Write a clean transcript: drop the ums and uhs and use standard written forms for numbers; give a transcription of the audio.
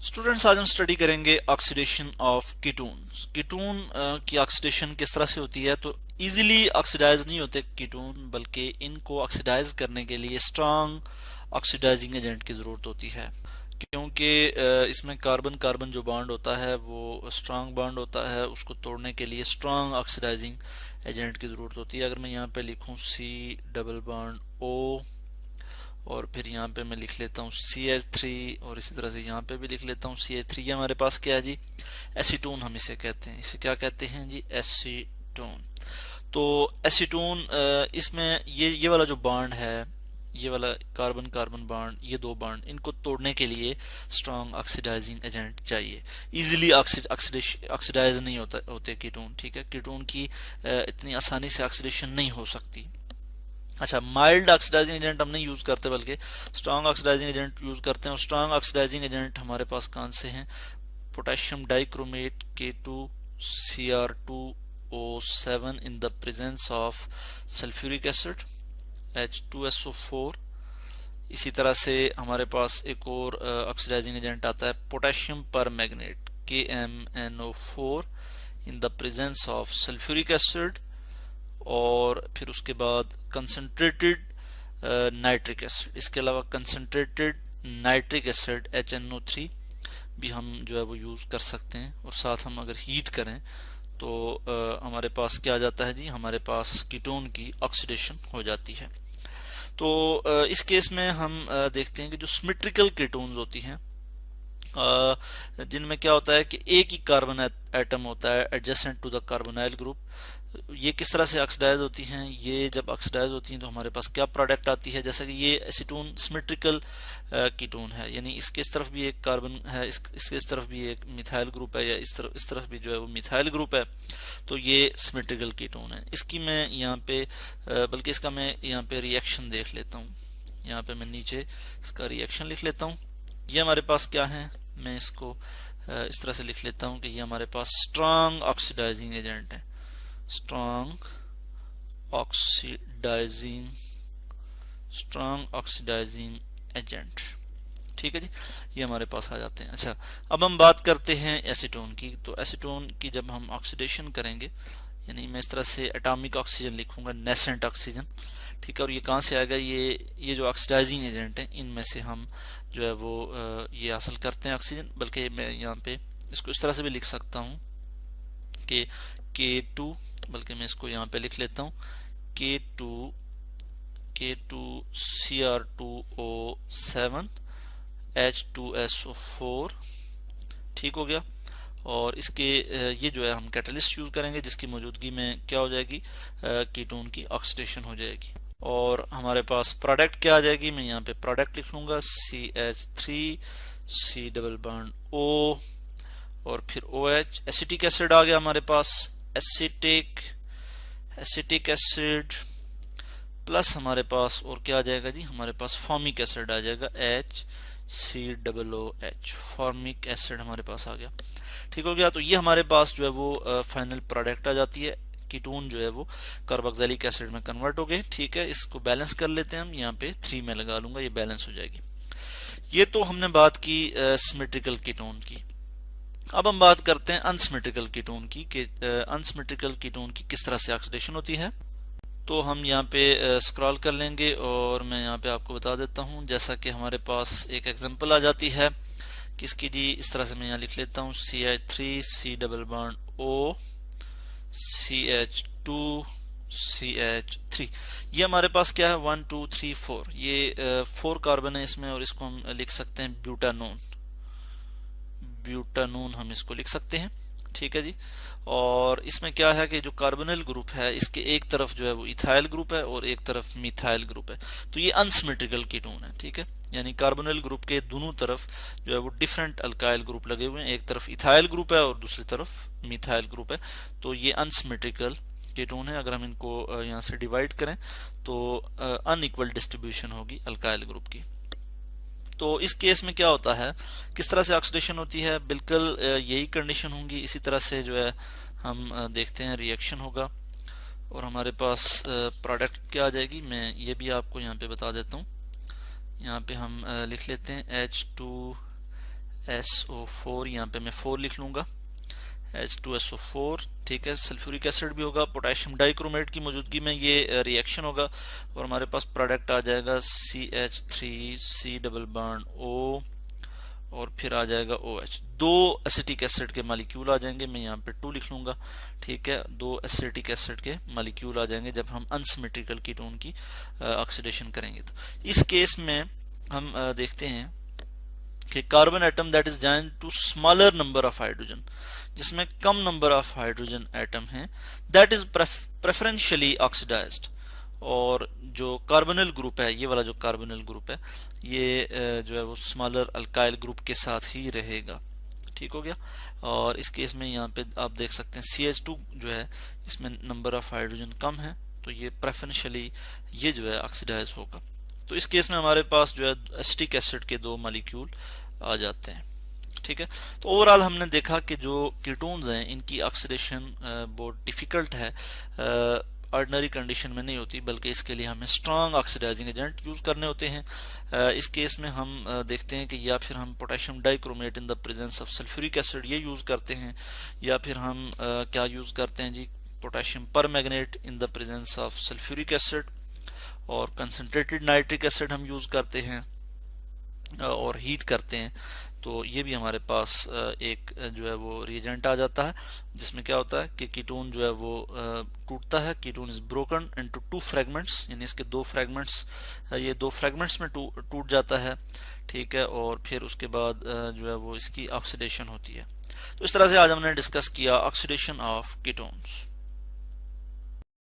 Students, आज हम study करेंगे ऑक्सीडेशन ऑफ कीटोन। कीटोन की ऑक्सीडेशन किस तरह से होती है। तो इजीली ऑक्सीडाइज नहीं होते कीटोन, बल्कि इनको ऑक्सीडाइज करने के लिए स्ट्रांग ऑक्सीडाइजिंग एजेंट की ज़रूरत होती है, क्योंकि इसमें कार्बन कार्बन जो बॉन्ड होता है वो स्ट्रांग बॉन्ड होता है। उसको तोड़ने के लिए स्ट्रांग ऑक्सीडाइजिंग एजेंट की ज़रूरत होती है। अगर मैं यहाँ पे लिखूँ सी डबल बॉन्ड ओ, और फिर यहाँ पे मैं लिख लेता हूँ CH3, और इसी तरह से यहाँ पे भी लिख लेता हूँ CH3। ये हमारे पास क्या है जी, एसीटोन हम इसे कहते हैं। इसे क्या कहते हैं जी, एसीटोन। तो एसीटोन इसमें ये वाला जो बॉन्ड है, ये वाला कार्बन कार्बन बॉन्ड, ये दो बॉन्ड, इनको तोड़ने के लिए स्ट्रॉन्ग ऑक्सीडाइजिंग एजेंट चाहिए। इजीली ऑक्सीडाइज नहीं होते कीटोन, ठीक है। कीटोन की इतनी आसानी से ऑक्सीडेशन नहीं हो सकती। अच्छा, माइल्ड ऑक्सीडाइजिंग एजेंट हम नहीं यूज करते, बल्कि स्ट्रॉन्ग ऑक्सीडाइजिंग एजेंट यूज करते हैं। और स्ट्रॉन्ग ऑक्सीडाइजिंग एजेंट हमारे पास कौन से हैं, potassium dichromate K2Cr2O7 in the presence of sulphuric acid H2SO4। इसी तरह से हमारे पास एक और ऑक्सीडाइजिंग एजेंट आता है potassium permanganate KMnO4 in the presence of sulphuric acid. और फिर उसके बाद कंसंट्रेटेड नाइट्रिक एसिड, इसके अलावा कंसंट्रेटेड नाइट्रिक एसिड HNO3 भी हम जो है वो यूज़ कर सकते हैं। और साथ हम अगर हीट करें तो हमारे पास क्या आ जाता है जी, हमारे पास कीटोन की ऑक्सीडेशन हो जाती है। तो इस केस में हम देखते हैं कि जो सिमेट्रिकल कीटोन्स होती हैं, जिनमें क्या होता है कि एक ही कार्बन एटम होता है adjacent to the carbonyl group, ये किस तरह से ऑक्सीडाइज होती हैं। ये जब ऑक्सीडाइज होती हैं तो हमारे पास क्या प्रोडक्ट आती है, जैसे कि ये एसीटोन सिमेट्रिकल कीटोन है, यानी इसके इस तरफ भी एक कार्बन है, इसके इस तरफ भी एक मिथाइल ग्रुप है, या इस तरफ भी जो है वो मिथाइल ग्रुप है। तो ये सिमेट्रिकल कीटोन है। इसकी मैं यहाँ पे बल्कि इसका मैं यहाँ पे रिएक्शन देख लेता हूँ। यहाँ पे मैं नीचे इसका रिएक्शन लिख लेता हूँ। ये हमारे पास क्या है, मैं इसको इस तरह से लिख लेता हूँ कि ये हमारे पास स्ट्रांग ऑक्सीडाइजिंग एजेंट है। स्ट्रांग ऑक्सीडाइजिंग एजेंट, ठीक है जी। ये हमारे पास आ जाते हैं। अच्छा, अब हम बात करते हैं एसीटोन की। तो एसीटोन की जब हम ऑक्सीडेशन करेंगे, यानी मैं इस तरह से एटॉमिक ऑक्सीजन लिखूंगा, नेसेंट ऑक्सीजन, ठीक है। और ये कहाँ से आएगा, ये जो ऑक्सीडाइजिंग एजेंट हैं, इनमें से हम जो है वो ये हासिल करते हैं ऑक्सीजन। बल्कि मैं यहाँ पे इसको इस तरह से भी लिख सकता हूँ कि K2, बल्कि मैं इसको यहाँ पे लिख लेता हूँ K2Cr2O7 H2SO4, ठीक हो गया। और इसके ये जो है हम कैटलिस्ट यूज करेंगे, जिसकी मौजूदगी में क्या हो जाएगी, कीटोन की ऑक्सीडेशन हो जाएगी। और हमारे पास प्रोडक्ट क्या आ जाएगी, मैं यहाँ पे प्रोडक्ट लिख लूंगा CH3 C double bond O, और फिर OH, एसिटिक एसिड आ गया हमारे पास, एसिटिक एसिड प्लस हमारे पास और क्या आ जाएगा जी, हमारे पास फॉर्मिक एसिड आ जाएगा HCOOH, फॉर्मिक एसिड हमारे पास आ गया, ठीक हो गया। तो ये हमारे पास जो है वो फाइनल प्रोडक्ट आ जाती है। कीटोन जो है वो कार्बोक्सिलिक एसिड में कन्वर्ट हो गए, ठीक है। इसको बैलेंस कर लेते हैं हम, यहाँ पे 3 में लगा लूंगा, ये बैलेंस हो जाएगी। ये तो हमने बात की सिमेट्रिकल कीटोन की। अब हम बात करते हैं अनसिमेट्रिकल कीटोन की, कि अनसिमेट्रिकल कीटोन की किस तरह से ऑक्सीडेशन होती है। तो हम यहाँ पे स्क्रॉल कर लेंगे और मैं यहाँ पे आपको बता देता हूँ। जैसा कि हमारे पास एक एग्जांपल आ जाती है किसकी जी, इस तरह से मैं यहाँ लिख लेता हूँ CH3 C double bond O CH2 CH3। ये हमारे पास क्या है, 1 2 3 4, ये 4 कार्बन है इसमें, और इसको हम लिख सकते हैं ब्यूटानोन हम इसको लिख सकते हैं, ठीक है जी। और इसमें क्या है कि जो कार्बोनिल ग्रुप है, इसके एक तरफ जो है वो इथाइल ग्रुप है और एक तरफ मिथाइल ग्रुप है। तो ये अनसिमेट्रिकल कीटोन है, ठीक है। यानी कार्बोनिल ग्रुप के दोनों तरफ जो है वो डिफरेंट अल्काइल ग्रुप लगे हुए हैं, एक तरफ इथाइल ग्रुप है और दूसरी तरफ मिथाइल ग्रुप है। तो ये अनसिमेट्रिकल कीटोन है। अगर हम इनको यहाँ से डिवाइड करें तो अनइक्वल डिस्ट्रीब्यूशन होगी अल्काइल ग्रुप की। तो इस केस में क्या होता है, किस तरह से ऑक्सीडेशन होती है, बिल्कुल यही कंडीशन होंगी। इसी तरह से जो है हम देखते हैं रिएक्शन होगा और हमारे पास प्रोडक्ट क्या आ जाएगी, मैं ये भी आपको यहाँ पे बता देता हूँ। यहाँ पे हम लिख लेते हैं SO4, यहाँ पे मैं 4 लिख लूँगा, H2SO4, ठीक है। सल्फ्यूरिक एसिड भी होगा, पोटेशियम डाइक्रोमेट की मौजूदगी में ये रिएक्शन होगा और हमारे पास प्रोडक्ट आ जाएगा CH3C डबल बॉन्ड O और फिर आ जाएगा OH। दो एसिटिक एसिड के मॉलिक्यूल आ जाएंगे, मैं यहाँ पे 2 लिख लूँगा, ठीक है। दो एसिटिक एसिड के मॉलिक्यूल आ जाएंगे जब हम अनसिमेट्रिकल कीटोन की ऑक्सीडेशन करेंगे। तो इस केस में हम देखते हैं कि carbon atom that is joined to smaller number of hydrogen, जिसमें कम नंबर ऑफ हाइड्रोजन एटम हैं, दैट इज प्रेफरेंशियली ऑक्सीडाइज्ड। और जो कार्बोनिल ग्रुप है, ये वाला जो कार्बोनिल ग्रुप है, ये जो है वो स्मॉलर अल्काइल ग्रुप के साथ ही रहेगा, ठीक हो गया। और इस केस में यहाँ पे आप देख सकते हैं CH2 जो है इसमें नंबर ऑफ हाइड्रोजन कम है, तो ये प्रेफरेंशियली ये जो है ऑक्सीडाइज होगा। तो इस केस में हमारे पास जो है एसिटिक एसिड के 2 मॉलिक्यूल आ जाते हैं, ठीक है। तो ओवरऑल हमने देखा कि जो कीटोन्स हैं इनकी ऑक्सीडेशन बहुत डिफिकल्ट है, ऑर्डिनरी कंडीशन में नहीं होती, बल्कि इसके लिए हमें स्ट्रॉन्ग ऑक्सीडाइजिंग एजेंट यूज करने होते हैं। इस केस में हम देखते हैं कि या फिर हम potassium dichromate in the presence of sulphuric acid ये यूज करते हैं, या फिर हम क्या यूज करते हैं जी, potassium permanganate in the presence of sulphuric acid, और कंसंट्रेटेड नाइट्रिक एसिड हम यूज करते हैं और हीट करते हैं। तो ये भी हमारे पास एक जो है वो रिएजेंट आ जाता है, जिसमें क्या होता है कि कीटोन जो है वो टूटता है। Ketone is broken into 2 fragments, यानी इसके 2 फ्रैगमेंट्स, ये 2 फ्रैगमेंट्स में टूट जाता है, ठीक है। और फिर उसके बाद जो है वो इसकी ऑक्सीडेशन होती है। तो इस तरह से आज हमने डिस्कस किया ऑक्सीडेशन ऑफ कीटोन्स।